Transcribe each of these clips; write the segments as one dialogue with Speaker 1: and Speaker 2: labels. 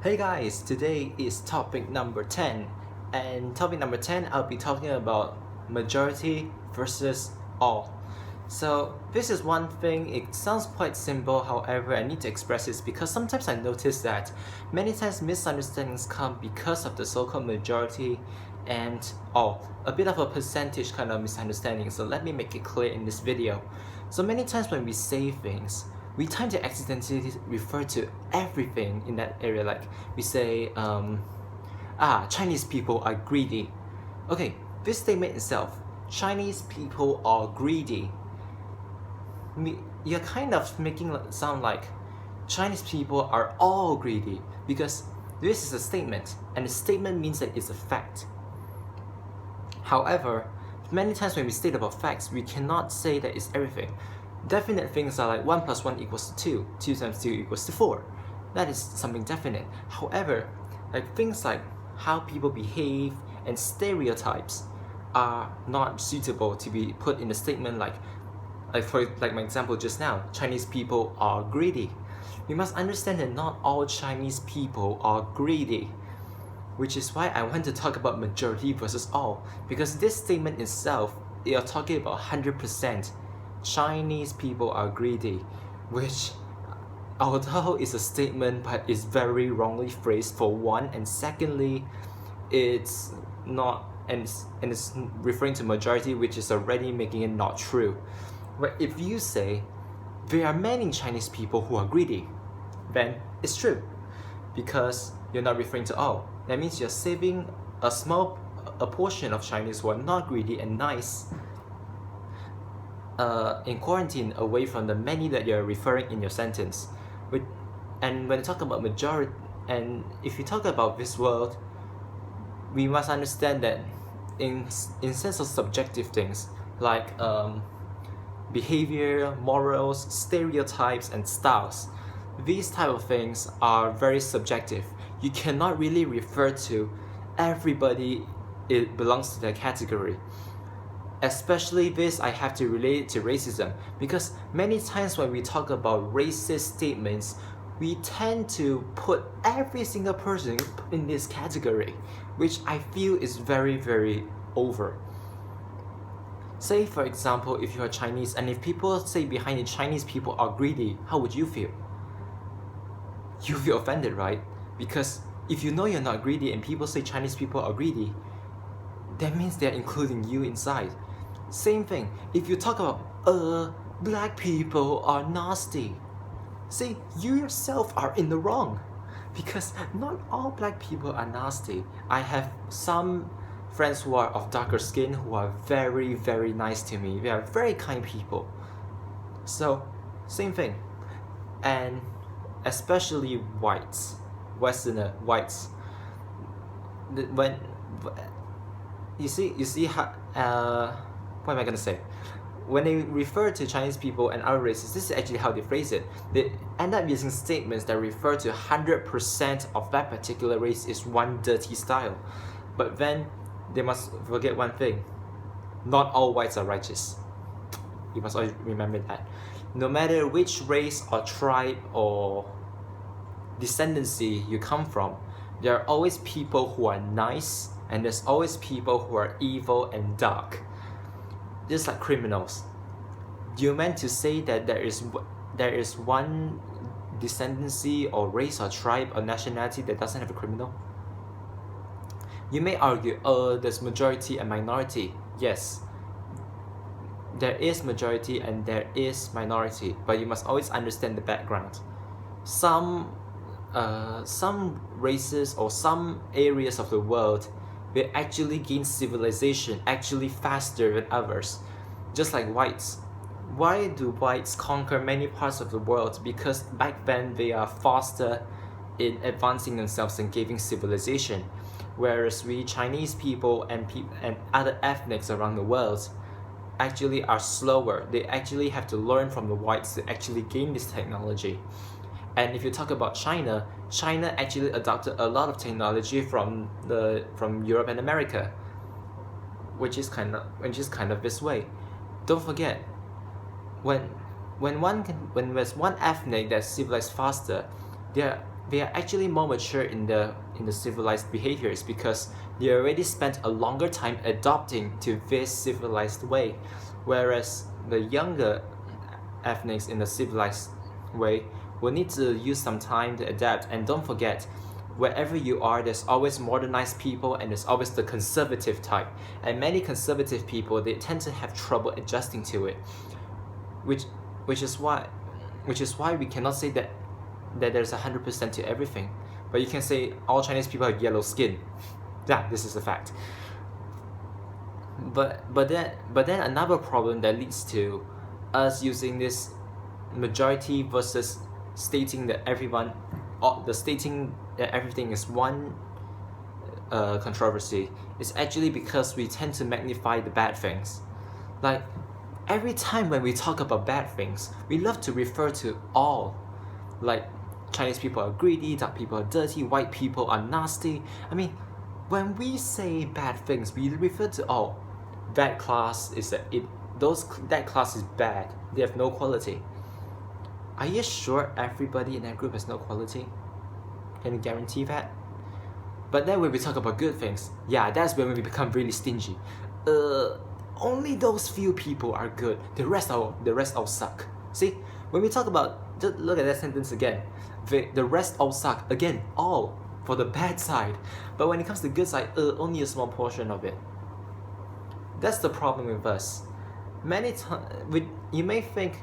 Speaker 1: Hey guys, today is topic number 10, and topic number 10 I'll be talking about majority versus all. So this is one thing, it sounds quite simple, however I need to express this because sometimes I notice that many times misunderstandings come because of the so-called majority and all. A bit of a percentage kind of misunderstanding, so let me make it clear in this video. So many times when we say things, we tend to accidentally refer to everything in that area. Like we say, Chinese people are greedy. Okay, this statement itself, Chinese people are greedy. You're kind of making it sound like Chinese people are all greedy because this is a statement, and a statement means that it's a fact. However, many times when we state about facts, we cannot say that it's everything. Definite things are like 1 plus 1 equals to 2, 2 times 2 equals to 4. That is something definite. However, like things like how people behave and stereotypes are not suitable to be put in a statement like my example just now, Chinese people are greedy. We must understand that not all Chinese people are greedy, which is why I want to talk about majority versus all, because this statement itself, you're talking about 100%. Chinese people are greedy, which although is a statement but is very wrongly phrased for one, and secondly it's not, and it's referring to majority, which is already making it not true. But if you say there are many Chinese people who are greedy, then it's true, because you're not referring to all. That means you're saving a portion of Chinese who are not greedy and nice in quarantine away from the many that you're referring in your sentence. And when you talk about majority, and if you talk about this world, we must understand that in sense of subjective things like behavior, morals, stereotypes, and styles, these type of things are very subjective. You cannot really refer to everybody it belongs to that category. Especially this, I have to relate it to racism, because many times when we talk about racist statements, we tend to put every single person in this category, which I feel is very, very over. Say for example, if you are Chinese, and if people say behind it Chinese people are greedy, how would you feel? You feel offended, right? Because if you know you're not greedy and people say Chinese people are greedy, that means they're including you inside. Same thing, if you talk about, black people are nasty. See, you yourself are in the wrong. Because not all black people are nasty. I have some friends who are of darker skin who are very, very nice to me. They are very kind people. So, same thing. And especially whites, Westerner whites. When you see how what am I gonna say? When they refer to Chinese people and other races, this is actually how they phrase it. They end up using statements that refer to 100% of that particular race is one dirty style. But then they must forget one thing: not all whites are righteous. You must always remember that. No matter which race or tribe or descendancy you come from, there are always people who are nice, and there's always people who are evil and dark. Just like criminals. Do you meant to say that there is one descendancy or race or tribe or nationality that doesn't have a criminal? You may argue, there's majority and minority. Yes, there is majority and there is minority, but you must always understand the background. Some races or some areas of the world will actually gain civilization actually faster than others. Just like whites. Why do whites conquer many parts of the world? Because back then they are faster in advancing themselves and gaining civilization. Whereas we Chinese people and other ethnics around the world actually are slower. They actually have to learn from the whites to actually gain this technology. And if you talk about China, China actually adopted a lot of technology from Europe and America, which is kind of this way. Don't forget, when there's one ethnic that's civilized faster, there they are actually more mature in the civilized behaviors because they already spent a longer time adopting to this civilized way, whereas the younger ethnics in the civilized way will need to use some time to adapt. And don't forget, wherever you are, there's always modernized people and there's always the conservative type. And many conservative people, they tend to have trouble adjusting to it, which which is why we cannot say that there's 100% to everything. But you can say all Chinese people have yellow skin. Yeah, this is a fact. But then another problem that leads to us using this majority versus stating that stating that everything is one controversy is actually because we tend to magnify the bad things. Like every time when we talk about bad things, we love to refer to all. Like Chinese people are greedy, dark people are dirty, white people are nasty. I mean, when we say bad things, we refer to all. That class is that class is bad. They have no quality. Are you sure everybody in that group has no quality? Can you guarantee that? But then when we talk about good things, yeah, that's when we become really stingy. Only those few people are good. The rest all suck. See, when we talk about, just look at that sentence again. The rest all suck. Again, all for the bad side. But when it comes to the good side, only a small portion of it. That's the problem with us. Many times, you may think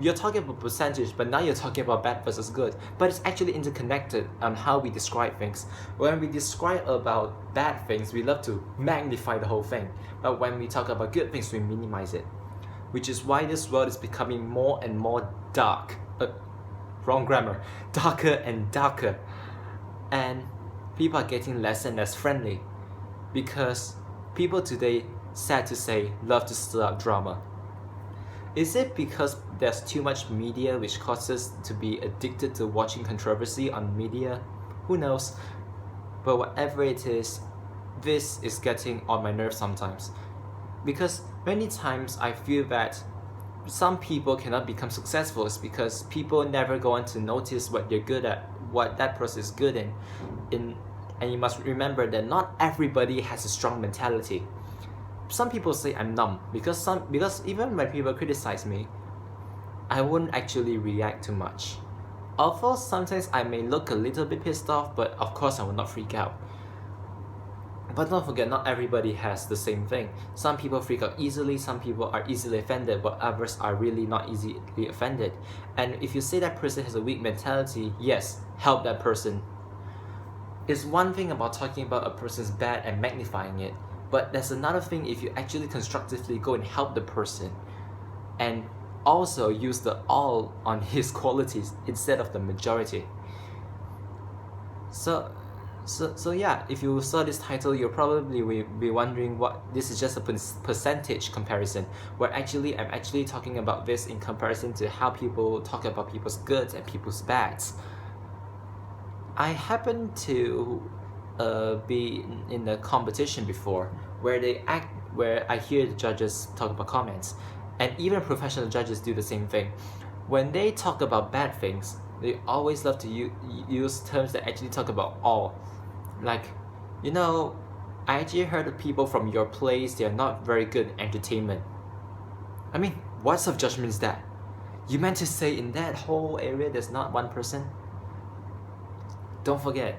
Speaker 1: you're talking about percentage, but now you're talking about bad versus good. But it's actually interconnected on how we describe things. When we describe about bad things, we love to magnify the whole thing. But when we talk about good things, we minimize it. Which is why this world is becoming more and more dark. Wrong grammar. Darker and darker. And people are getting less and less friendly. Because people today, sad to say, love to stir up drama. Is it because there's too much media which causes us to be addicted to watching controversy on media? Who knows? But whatever it is, this is getting on my nerves sometimes. Because many times I feel that some people cannot become successful is because people never go on to notice what they're good at, what that person is good in. And you must remember that not everybody has a strong mentality. Some people say I'm numb because even when people criticize me, I wouldn't actually react too much. Although sometimes I may look a little bit pissed off, but of course I will not freak out. But don't forget, not everybody has the same thing. Some people freak out easily, some people are easily offended, but others are really not easily offended. And if you say that person has a weak mentality, yes, help that person. It's one thing about talking about a person's bad and magnifying it, but there's another thing if you actually constructively go and help the person and also use the all on his qualities instead of the majority. So yeah, if you saw this title, you'll probably be wondering what this is just a percentage comparison, where actually I'm actually talking about this in comparison to how people talk about people's goods and people's bads. I happened to be in a competition before where I hear the judges talk about comments, and even professional judges do the same thing. When they talk about bad things, they always love to use terms that actually talk about all. Like, I actually heard of people from your place, they are not very good at entertainment. I mean, what sort of judgment is that? You meant to say in that whole area there's not one person? Don't forget,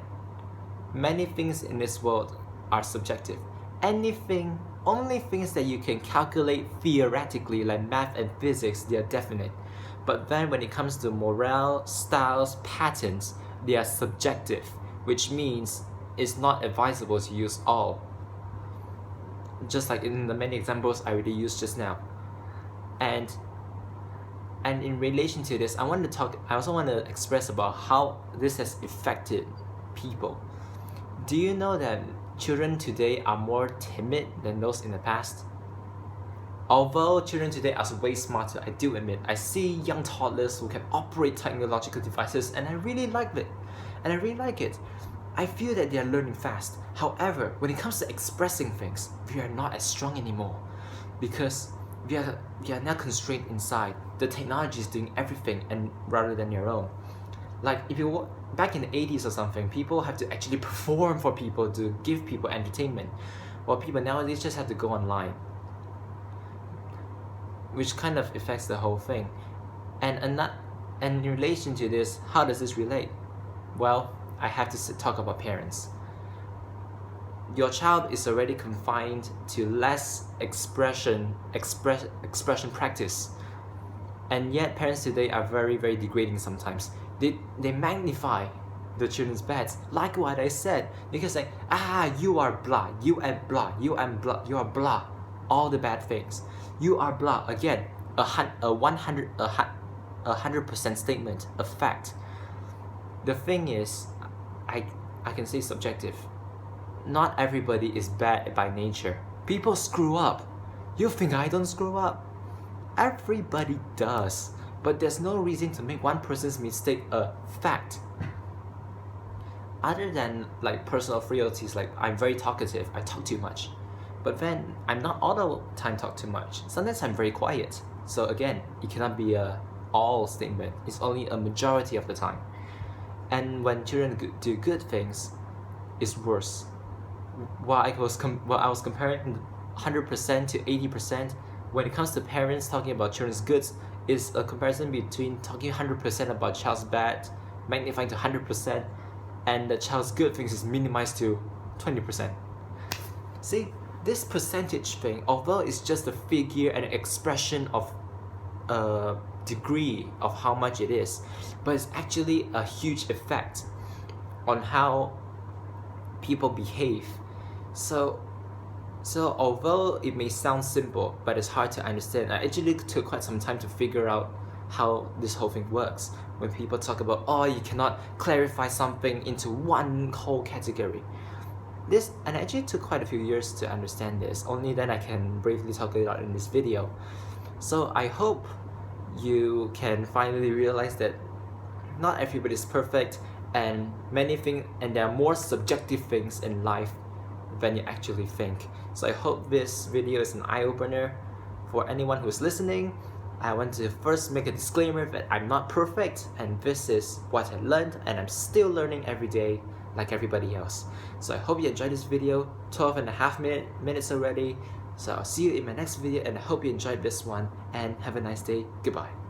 Speaker 1: many things in this world are subjective. Only things that you can calculate theoretically, like math and physics, they are definite. But then when it comes to morale, styles, patterns, they are subjective, which means it's not advisable to use all. Just like in the many examples I already used just now. And in relation to this, I also want to express about how this has affected people. Do you know that children today are more timid than those in the past? Although children today are way smarter, I do admit, I see young toddlers who can operate technological devices, and I really like it. I feel that they are learning fast. However, when it comes to expressing things, we are not as strong anymore because we are now constrained inside. The technology is doing everything and rather than your own. Like if you back in the 80s or something, people have to actually perform for people to give people entertainment, while people nowadays just have to go online, which kind of affects the whole thing. And in relation to this, how does this relate? Well, I have to talk about parents. Your child is already confined to less expression practice, and yet parents today are very, very degrading sometimes. They magnify the children's bad, like what I said. They can say, you are blah, you and blah, you and blah, you are blah, all the bad things. You are blah, again, a 100% statement, a fact. The thing is, I can say subjective. Not everybody is bad by nature. People screw up. You think I don't screw up? Everybody does. But there's no reason to make one person's mistake a fact. Other than like personal frailties, like I'm very talkative, I talk too much. But then I'm not all the time talk too much. Sometimes I'm very quiet. So again, it cannot be a all statement. It's only a majority of the time. And when children do good things, it's worse. While I was comparing 100% to 80%, when it comes to parents talking about children's goods, is a comparison between talking 100% about child's bad, magnifying to 100%, and the child's good things is minimized to 20%. See, this percentage thing, although it's just a figure and an expression of a degree of how much it is, but it's actually a huge effect on how people behave. So although it may sound simple, but it's hard to understand. I actually took quite some time to figure out how this whole thing works. When people talk about, you cannot clarify something into one whole category. And it actually took quite a few years to understand this. Only then I can bravely talk it out in this video. So I hope you can finally realize that not everybody is perfect, and many things, and there are more subjective things in life than you actually think. So I hope this video is an eye-opener for anyone who's listening. I want to first make a disclaimer that I'm not perfect, and this is what I learned, and I'm still learning every day like everybody else. So I hope you enjoyed this video. 12.5 minutes already. So I'll see you in my next video, and I hope you enjoyed this one, and have a nice day. Goodbye.